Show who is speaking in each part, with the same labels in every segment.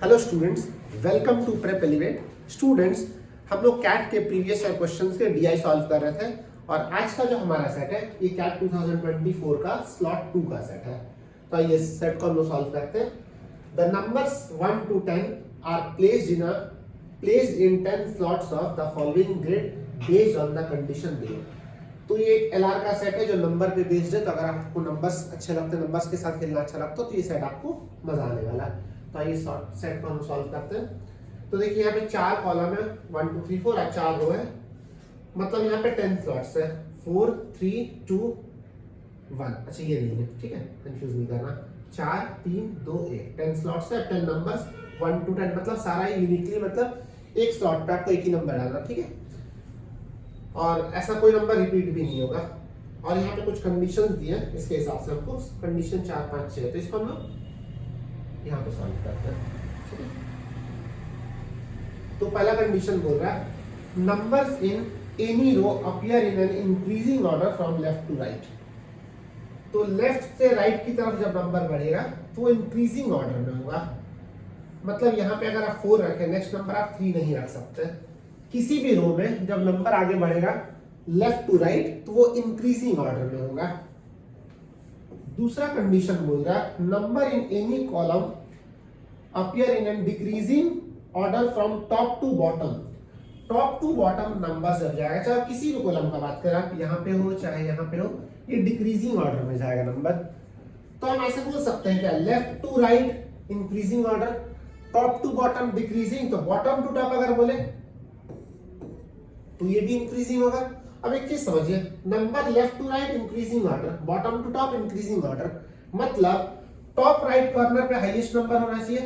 Speaker 1: Hello students, welcome to Prep Elevate. Students, हम लोग CAT के प्रीवियस ईयर क्वेश्चंस के डीआई सॉल्व कर रहे थे और आज का जो हमारा सेट है ये कैट 2024 का स्लॉट 2 का सेट है। तो ये सेट को हम लोग सॉल्व करते हैं। The numbers 1 to 10 are placed in 10 slots of the following grid based on the condition below। तो ये एक एलआर का सेट है जो नंबर पे बेस्ड है। तो अगर आपको नंबर्स अच्छे लगते हैं, नंबर्स के साथ खेलना अच्छा लगता है, तो ये सेट आपको मजा आने वाला है। तो आइए सेट को हम सॉल्व करते हैं। तो देखिए यहाँ पे 4 कॉलम है, 1 2 3 4 और 4 रो है। मतलब यहाँ पे 10 स्लॉट्स है, 4 3 2 1। अच्छा ये नहीं है, ठीक है, कंफ्यूज नहीं करना। 4 3 2 1 10 स्लॉट्स है, 10 नंबर्स 1 to 10। मतलब सारा यूनिकली, मतलब एक स्लॉट पे आपको एक ही नंबर डालना, ठीक है। और ऐसा कोई नंबर रिपीट भी नहीं होगा। और यहाँ पे कुछ कंडीशंस दिए हैं, इसके हिसाब से हमको कंडीशन 4 5 6, तो इसको हम लोग यहाँ पे सॉल्व करते हैं, ठीक है। तो पहला कंडीशन बोल रहा है numbers in any row appear in an increasing order from left to right. तो लेफ्ट से राइट की तरफ जब नंबर बढ़ेगा तो इंक्रीजिंग ऑर्डर में होगा। मतलब यहाँ पे अगर आप 4 रखें, नेक्स्ट नंबर आप 3 नहीं रख सकते। किसी भी रो में जब नंबर आगे बढ़ेगा लेफ्ट टू राइट तो वो इंक्रीजिंग ऑर्डर में होगा। दूसरा कंडीशन बोल रहा है number in any column appear in an decreasing order from top to bottom. Top to bottom number जब जाएगा, चाहे किसी भी कॉलम का बात करें आप, यहाँ पे हो चाहे यहाँ पे हो, ये डिक्रीजिंग ऑर्डर में जाएगा नंबर। तो हम ऐसे बोल सकते हैं क्या, left to right increasing order, top to bottom decreasing. तो बॉटम टू टॉप अगर बोले तो ये भी इंक्रीजिंग होगा। अब एक चीज समझिए, number left to right increasing order, bottom to top increasing order. मतलब टॉप राइट कॉर्नर पे हाईएस्ट नंबर होना चाहिए,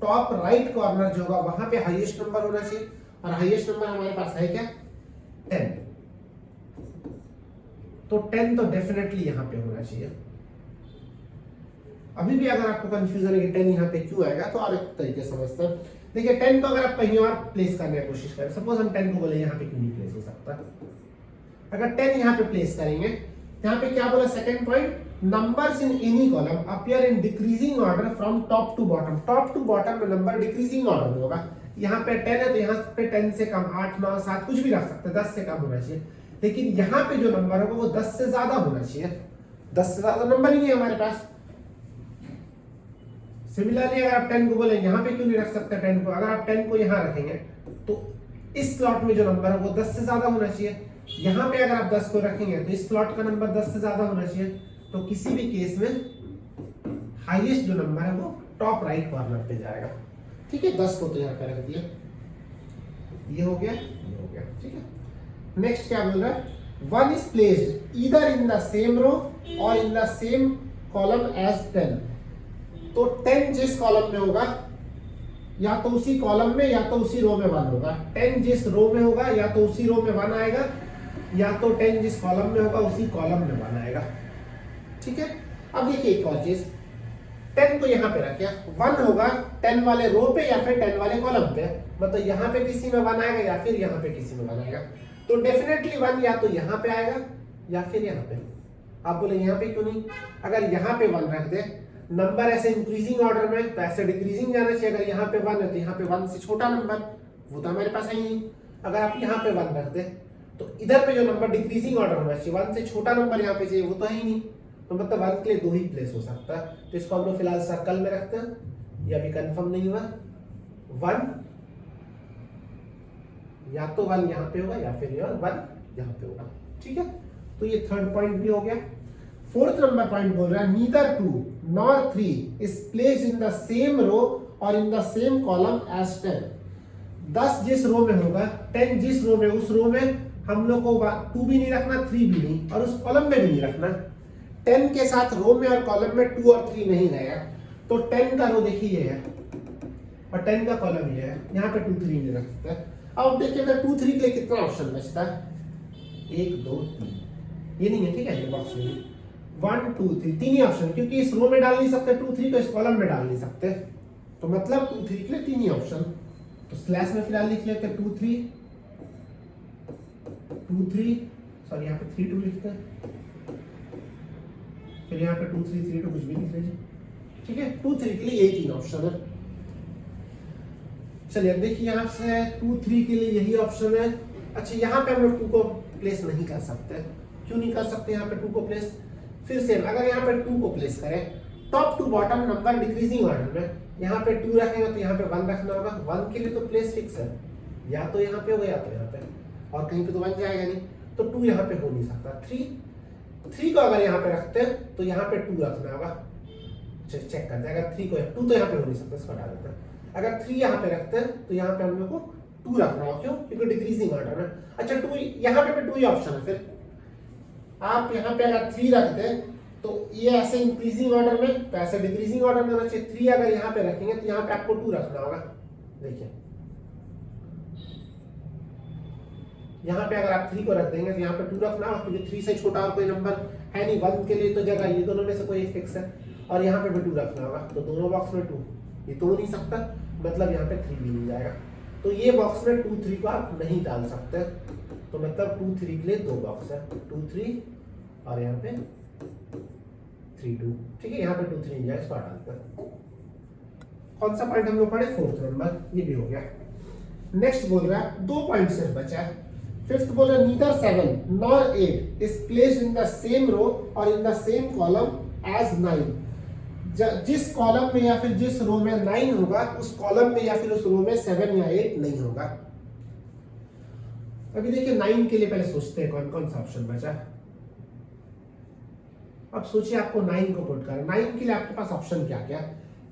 Speaker 1: टॉप राइट कॉर्नर जो होगा वहां पे हाईएस्ट नंबर होना चाहिए। और हाईएस्ट नंबर हमारे पास है क्या, 10। तो 10 तो डेफिनेटली यहां पे होना चाहिए। अभी भी अगर आपको कंफ्यूजन है कि 10 यहाँ पे क्यों आएगा, तो और एक तरीके से समझते हैं। देखिए 10 को अगर आप कहीं और प्लेस करने की कोशिश करें, सपोज हम 10 को बोले यहाँ पे क्यों नहीं प्लेस हो सकता। अगर 10 यहाँ पे प्लेस करेंगे, यहाँ पे क्या बोला second point, numbers in any column appear in decreasing order from top to bottom. Top to bottom में नंबर डिक्रीजिंग ऑर्डर में होगा। यहाँ पे 10 है तो यहाँ पे 10 से कम 8 9 7 कुछ भी रख सकते हैं, 10 से कम होना चाहिए। लेकिन यहाँ पे जो नंबर होगा वो 10 से ज्यादा होना चाहिए। 10 से ज्यादा नंबर ही नहीं है हमारे पास। सिमिलरली अगर आप 10 को बोले यहाँ पे क्यों नहीं रख सकते 10 को, अगर आप 10 को यहाँ रखेंगे तो इस स्लॉट में जो नंबर है वो 10 से ज्यादा होना चाहिए। यहाँ पे अगर आप 10 को रखेंगे तो इस स्लॉट का नंबर 10 से ज्यादा होना चाहिए। तो किसी भी केस में हाईएस्ट जो नंबर है वो टॉप राइट कॉर्नर पे जाएगा, ठीक है। 10 को तो यहाँ पे रख दिया, ये हो गया, ये हो गया, ठीक है। नेक्स्ट क्या बोल रहा है, one is placed either in the same row और in the same column as 10। तो 10 जिस कॉलम में होगा या तो उसी कॉलम में या तो उसी रो में 1 होगा। 10 जिस रो में होगा या तो उसी रो में 1 आएगा, या तो 10 जिस कॉलम में होगा उसी कॉलम में 1 आएगा, ठीक है। अब देखिए एक और चीज, 10 को यहाँ पे रखा, 1 होगा 10 वाले रो पे या फिर 10 वाले कॉलम पे। मतलब यहाँ पे किसी में 1 आएगा या फिर यहाँ पे किसी में 1 आएगा। तो डेफिनेटली 1 या तो यहाँ पे आएगा या फिर यहाँ पे। आप बोले यहाँ पे क्यों नहीं, अगर यहाँ पे 1 रख दे, नंबर ऐसे इंक्रीजिंग ऑर्डर में तो ऐसे डिक्रीजिंग जाना चाहिए। अगर यहाँ पे 1 है तो यहाँ पे 1 से छोटा नंबर, वो तो हमारे पास है ही नहीं। अगर आप यहाँ पे 1 रख दे तो इधर पे जो नंबर डिक्रीजिंग ऑर्डर होना चाहिए, 1 से छोटा नंबर यहाँ पे चाहिए, वो तो है ही नहीं। तो मतलब 1 के लिए 2 ही प्लेस हो सकता है। तो इसको हम लोग फिलहाल सर्कल में रखते हैं, ये अभी कंफर्म नहीं हुआ। 1 या तो 1 यहाँ पे होगा या फिर 1 यहाँ पे होगा, ठीक है। तो ये थर्ड पॉइंट भी हो गया। फोर्थ नंबर पॉइंट बोल रहा है neither 2 nor 3 is placed in the same row or in the same column as 10। 10 जिस रो में होगा, 10 जिस रो में, उस रो में हम लोग को 2 भी नहीं रखना, 3 भी नहीं, और उस कॉलम में भी नहीं रखना। 10 के साथ रो में और कॉलम में 2 और 3 नहीं रहेगा। तो 10 का रो देखिए ये है और 10 का कॉलम ये है, यहाँ पे 2 3 नहीं रख सकते। अब देखिए 2 3 के लिए कितना ऑप्शन बचता है, 1 2 3, ये नहीं है, ठीक है, ये बॉक्स में 1 2 3 तीन ही ऑप्शन, क्योंकि इस रो में डाल नहीं सकते 2 3 को, इस कॉलम में डाल नहीं सकते। तो मतलब 2 3 के लिए 3 ही ऑप्शन। तो स्लैश में फिलहाल लिख लेते हैं 2 3 2 3, सॉरी यहाँ पे 3 2 लिखते हैं, फिर यहाँ पे 2 3 3 2 कुछ भी लिख लीजिए, ठीक है। 2 3 के लिए यही 3 ऑप्शन है। चलिए अब देखिए यहाँ से 2 3 के लिए यही ऑप्शन है। अच्छा यहाँ पे हम लोग 2 को प्लेस नहीं कर सकते, क्यों नहीं कर सकते यहाँ पे 2 को प्लेस? फिर से अगर यहाँ पे 2 को प्लेस करें top to bottom number decreasing order में, यहाँ पे 2 रखेंगे तो यहाँ पे 1 रखना होगा। 1 के लिए तो प्लेस फिक्स है, या तो यहाँ पे होगा या तो यहाँ पे, और कहीं पे तो 1 जाएगा नहीं, तो 2 यहाँ पे हो नहीं सकता। 3 को अगर यहाँ पे रखते हैं तो यहाँ पे 2 रखना होगा। चेक करते हैं, अगर 3 को 2 तो यहाँ पे हो नहीं सकता, इसको हटा देते हैं। अगर 3 यहाँ पे रखते हैं तो यहाँ पे हम लोग को 2 रखना होगा, क्यों? क्योंकि डिक्रीजिंग ऑर्डर में। अच्छा 2 यहाँ पे 2 ही ऑप्शन है। फिर आप यहाँ पे अगर 3 रखते हैं तो ये ऐसे इंक्रीजिंग ऑर्डर में, तो ऐसे डिक्रीजिंग ऑर्डर में होना चाहिए। 3 अगर यहाँ पे रखेंगे तो यहाँ पे आपको 2 रखना होगा। देखिए यहाँ पे अगर आप 3 को रख देंगे तो यहाँ पे 2 रखना होगा, क्योंकि 3 से छोटा और कोई नंबर है नहीं। 1 के लिए तो जगह ये दोनों में से कोई फिक्स है, और यहाँ पे भी 2 रखना होगा। तो दोनों बॉक्स में 2, ये तो हो नहीं सकता, मतलब यहाँ पे 3 भी नहीं जाएगा। तो ये बॉक्स में 2 3 को आप नहीं डाल सकते, तो मतलब 2 3 के लिए 2 बॉक्स है, 2 3 और यहाँ पे 3 2। ठीक है, यहाँ पे 2 3 नहीं जाए, इसको हटा देते। कौन सा पॉइंट हम लोग पढ़े? 4th नंबर, ये भी हो गया। नेक्स्ट बोल रहा है 2 पॉइंट सिर्फ बचा है। 5th बोल रहा है neither 7 nor 8 is placed in the same row और in the same column as 9। जिस कॉलम में या फिर जिस रो में 9 होगा, उस कॉलम में या फिर उस रो में 7 या 8 नहीं होगा। अभी देखिए 9 के लिए पहले सोचते हैं कौन कौन सा ऑप्शन बचा। अब सोचिए आपको 9 को पुट करना। 9 के लिए आपके पास ऑप्शन क्या क्या?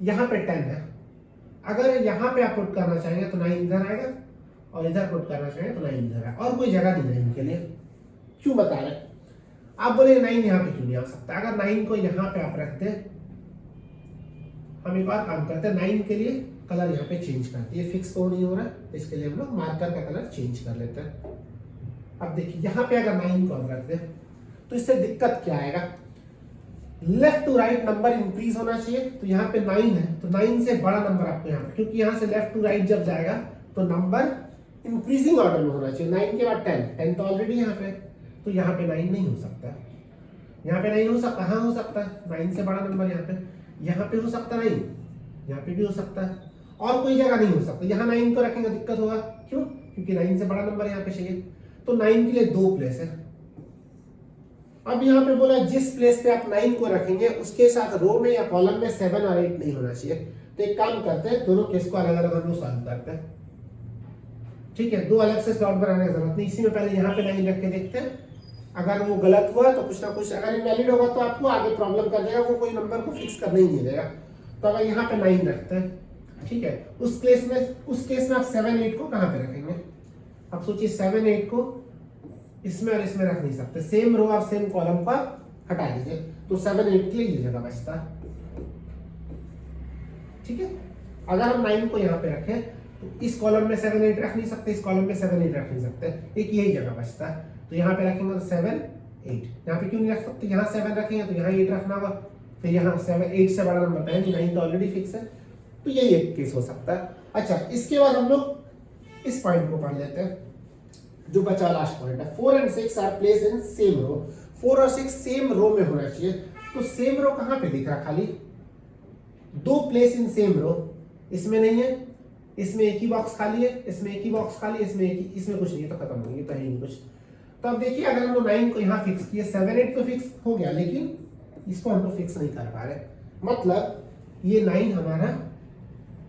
Speaker 1: यहाँ पे 10 है, अगर यहाँ पे आप पुट करना चाहेंगे तो 9 इधर आएगा, और इधर पुट करना चाहेंगे तो 9 इधर है, और कोई जगह नहीं है 9 के लिए। क्यों बता रहे? आप बोले 9 यहाँ पे क्यों नहीं आ सकता? अगर 9 को यहाँ पे आप रखते हैं, हम एक बार काम करते हैं, 9 के लिए कलर यहाँ पे चेंज करते हैं। ये फिक्स तो नहीं हो रहा है, इसके लिए हम लोग मार्कर का कलर चेंज कर लेते हैं। अब देखिए यहाँ पे अगर 9 को हम रखते हैं तो इससे दिक्कत क्या आएगा? Left to right number increase होना चाहिए, तो यहाँ पे 9 है, तो 9 से बड़ा नंबर आपको यहाँ पे, क्योंकि यहाँ से लेफ्ट टू राइट जब जाएगा तो नंबर इंक्रीजिंग ऑर्डर में होना चाहिए। 9 के बाद 10 तो ऑलरेडी यहाँ पे, तो यहाँ पे 9 नहीं हो सकता। यहाँ पे 9 हो सकता, हाँ हो सकता है, 9 से बड़ा नंबर यहाँ पे हो सकता, 9 यहाँ पे भी हो सकता है, और कोई जगह नहीं हो सकता। यहाँ 9 को रखेंगे दिक्कत होगा, क्यों? क्योंकि 9 से बड़ा नंबर यहाँ पे चाहिए। तो 9 के लिए 2 प्लेस है। अब यहाँ पे बोला जिस प्लेस पे आप 9 को रखेंगे उसके साथ रो में या कॉलम में 7 और 8 नहीं होना चाहिए। तो एक काम करते हैं, दोनों केस को अलग अलग हम लोग सॉल्व करते हैं। ठीक है, 2 अलग से स्लॉट बनाने की जरूरत नहीं। इसी में पहले यहाँ पे 9 रख के देखते हैं, अगर वो गलत हुआ तो कुछ ना कुछ, अगर इनवैलिड होगा तो आपको आगे प्रॉब्लम कर देगा, वो कोई नंबर को फिक्स करने ही नहीं देगा। तो अगर यहाँ पे 9 रखते हैं, ठीक है, उस केस में आप 7 8 को कहाँ पे रखेंगे? अब सोचिए 7 8 को इसमें और इसमें रख नहीं सकते, सेम रो और सेम कॉलम का हटा दीजिए, तो 7 8 के लिए ये जगह बचता। ठीक है, अगर हम 9 को यहाँ पे रखें तो इस कॉलम में 7 8 रख नहीं सकते, इस कॉलम में 7 8 रख नहीं सकते, एक यही जगह बचता है। तो यहाँ पे रखेंगे तो 7 8, यहाँ पे क्यों नहीं रख सकते? यहाँ 7 रखेंगे तो यहाँ 8 रखना होगा, फिर यहाँ 7 8 से बड़ा नंबर 9 तो ऑलरेडी फिक्स है, तो यही एक केस हो सकता है। अच्छा, इसके बाद हम लोग इस पॉइंट को पढ़ लेते हैं, जो बचा लास्ट पॉइंट है। 4 and 6 are place in same row. 4 और 6 सेम रो में होना चाहिए, तो सेम रो कहाँ पे दिख रहा? खाली 2 प्लेस इन सेम रो, इसमें नहीं है, इसमें एक ही बॉक्स खाली है, इसमें एक ही बॉक्स खाली है, इसमें कुछ नहीं है, तो खत्म हो गई, तो है ही कुछ। तो अब देखिए अगर हम लोग 9 को यहाँ फिक्स किए, 7 8 तो फिक्स हो गया, लेकिन इसको हम लोग फिक्स नहीं कर पा रहे, मतलब ये 9 हमारा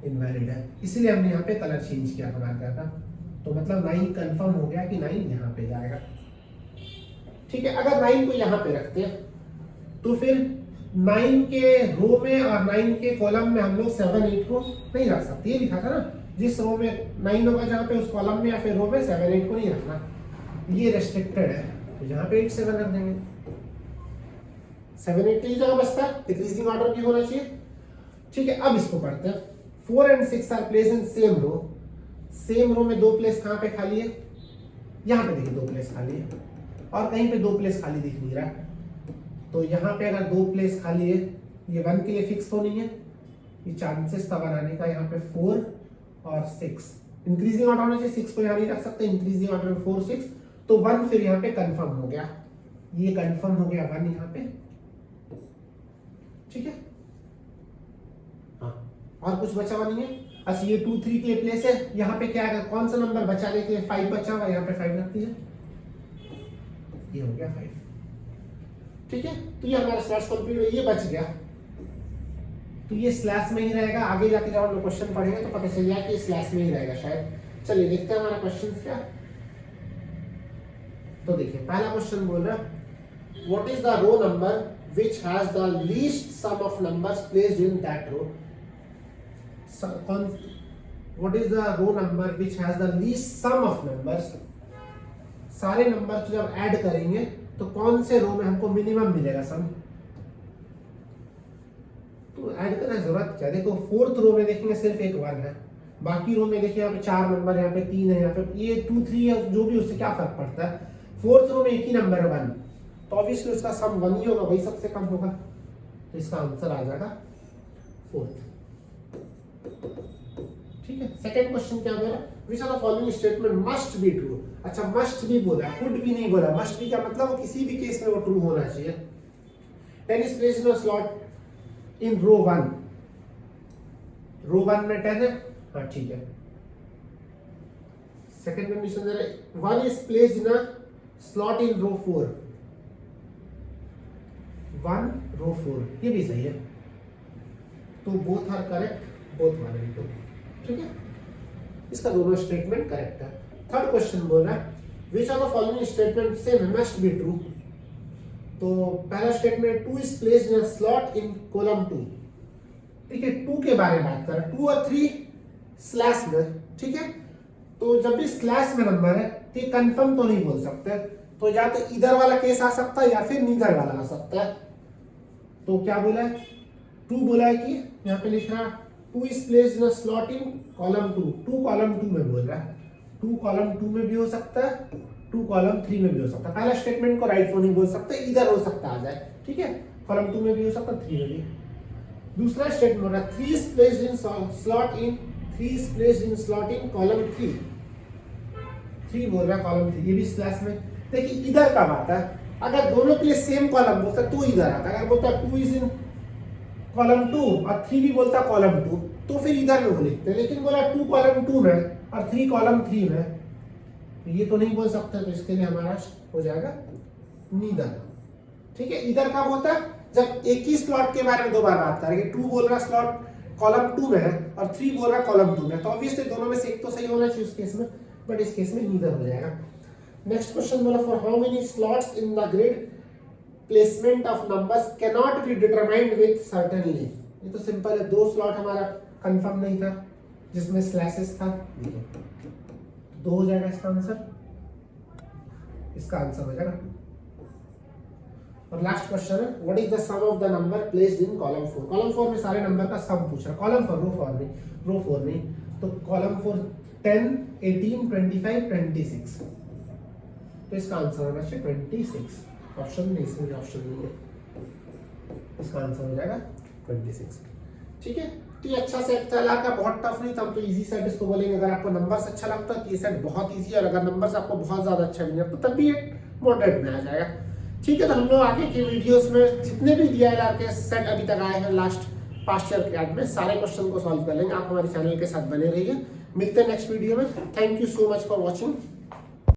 Speaker 1: इनवैलिड है, इसलिए हमने यहाँ पे कलर चेंज किया मार्कर का। तो मतलब 9 कंफर्म हो गया कि 9 यहाँ पे जाएगा। ठीक है, अगर 9 को यहाँ पे रखते हैं तो फिर 9 के रो में और 9 के कॉलम में हम लोग 7 8 को नहीं रख सकते। ये लिखा था ना, जिस रो में 9 होगा जहाँ पे उस कॉलम में या फिर रो में 7 8 को नहीं रखना, ये रेस्ट्रिक्टेड है, तो यहाँ पे 8 7 रख देंगे। 7 8 की जगह बचता है, डिक्रीजिंग ऑर्डर भी होना चाहिए। ठीक है, अब इसको पढ़ते हैं। 4 and 6 are place in same row. Same row में 2 प्लेस कहाँ पे खाली है? यहाँ पे देखिए 2 प्लेस खाली है, और कहीं पे 2 प्लेस खाली दिख नहीं रहा। तो यहाँ पे अगर 2 प्लेस खाली है, ये 1 के लिए फिक्स तो नहीं है, ये चांसेस था बनाने का। यहाँ पे 4 और 6 इंक्रीजिंग ऑर्डर होना चाहिए, 6 को यहाँ नहीं रख सकते, इंक्रीजिंग ऑर्डर में 4 6, तो 1 फिर यहाँ पे कंफर्म हो गया, ये कंफर्म हो गया 1 यहाँ पे। ठीक है, हाँ और कुछ बचा हुआ नहीं है। अच्छा ये 2 3 के प्लेस है, यहाँ पे क्या है, कौन सा नंबर बचा रहे थे, 5 बचा हुआ, यहाँ पे 5 रख दीजिए, ये हो गया 5। ठीक है, तो ये हमारा स्लैश कंप्लीट हो, ये बच गया, तो ये स्लैश में ही रहेगा। आगे जाके जब हम लोग क्वेश्चन पढ़ेंगे तो पता चल जाएगा कि स्लैश में ही रहेगा शायद। चलिए देखते हैं हमारा क्वेश्चन क्या। तो देखिए पहला क्वेश्चन बोल रहा है what is the row number which has the least sum of numbers placed in that row. What is the row number which has the least sum of numbers? सारे नंबर जब add करेंगे तो कौन से रो में हमको मिनिमम मिलेगा सम। तो ऐड करने की जरूरत क्या, देखो फोर्थ रो में देखेंगे सिर्फ एक 1 है, बाकी रो में देखिए यहाँ पे 4 नंबर, यहाँ पे 3 है, यहाँ पे ये 2 3 है, जो भी उससे क्या फर्क पड़ता है। फोर्थ रो में एक ही नंबर है 1, तो ऑब्वियसली उसका सम 1 ही होगा, वही सबसे कम होगा, तो इसका आंसर आ जाएगा 4th। ठीक है, सेकंड क्वेश्चन क्या बोला, which of the following statement must be true. अच्छा मस्ट भी बोला, कुड भी नहीं बोला, मस्ट भी का मतलब वो किसी भी केस में वो ट्रू होना चाहिए। 10 is placed in a slot in row 1, रो 1 में 10 है, हाँ ठीक है। सेकंड कंडीशन दे रहा है 1 is placed in a slot in row 4, 1 रो 4, ये भी सही है, तो बोथ आर करेक्ट, बोथ वाले भी तो ठीक है, इसका दोनों स्टेटमेंट करेक्ट है। थर्ड क्वेश्चन बोल रहा है which of the following statement से मस्ट बी ट्रू। तो पहला statement 2 is placed in a slot in column 2, ठीक है, 2 के बारे में बात कर रहा है, 2 और 3 स्लैश में, ठीक है, तो जब भी स्लैश में नंबर है तो ये कंफर्म तो नहीं बोल सकते, तो या तो इधर वाला केस आ सकता है या फिर नीदर वाला आ सकता है। तो क्या बोला है, 2 बोला है कि यहाँ पे लिख रहा 2 is placed in a slot in column 2, 2 column 2 में बोल रहा है, 2 कॉलम 2 में भी हो सकता है, 2 कॉलम 3 में भी हो सकता है। पहला स्टेटमेंट को राइट नहीं बोल सकते, इधर हो सकता आ जाए, ठीक है, कॉलम 2 में भी हो सकता है, 3 में भी। दूसरा स्टेटमेंट बोल रहा है 3 is placed in slot in 3 is placed in slot in column 3, 3 बोल रहा है कॉलम 3, ये भी स्लैश में। देखिए इधर का बात है, अगर दोनों के लिए सेम कॉलम बोलता है तो इधर आता है, अगर बोलता है 2 इज इन कॉलम 2 और 3 भी बोलता है कॉलम 2 तो फिर इधर में वो लिखते हैं, लेकिन बोला 2 कॉलम 2 में और 3 कॉलम 3 में, तो ये तो नहीं बोल सकते, तो इसके लिए हमारा हो जाएगा नीदर। ठीक है, इधर कब होता है जब एक ही स्लॉट के बारे में दो बार बात करेंगे, 2 बोल रहा स्लॉट कॉलम 2 में है और 3 बोल रहा कॉलम 2 में, तो ऑब्वियसली दोनों में से एक तो सही होना चाहिए उस केस में, बट इस केस में नीदर हो जाएगा। नेक्स्ट क्वेश्चन बोला for how many slots in the grid placement of numbers can not be determined with certainty. ये तो सिंपल है, 2 स्लॉट हमारा कंफर्म नहीं था जिसमें स्लैशेस था, 2 हो जाएगा इसका आंसर, इसका आंसर हो जाएगा 2। और लास्ट क्वेश्चन है what is the sum of the number placed in column 4। Column 4 में सारे नंबर का सम पूछ रहा है, कॉलम 4 रो 4 नहीं, तो कॉलम 4 10 18 25 26, तो इसका आंसर होना चाहिए 26, ऑप्शन नहीं, इसमें ऑप्शन नहीं है, इसका आंसर हो जाएगा 26। ठीक है, तो ये अच्छा सेट था, लाका बहुत टफ नहीं था, हम तो इजी सेट इसको बोलेंगे। अगर आपको नंबर्स अच्छा लगता है तो ये सेट बहुत इजी है, और अगर नंबर्स आपको बहुत ज्यादा अच्छा नहीं लगता तब भी ये मॉडरेट में आ जाएगा। ठीक है, तो हम लोग आगे के वीडियोस में जितने भी DILR के सेट अभी तक आए हैं लास्ट पास्ट ईयर के बाद में सारे क्वेश्चन को सॉल्व कर लेंगे। आप हमारे चैनल के साथ बने रहिए, मिलते हैं नेक्स्ट वीडियो में। Thank you so much for watching.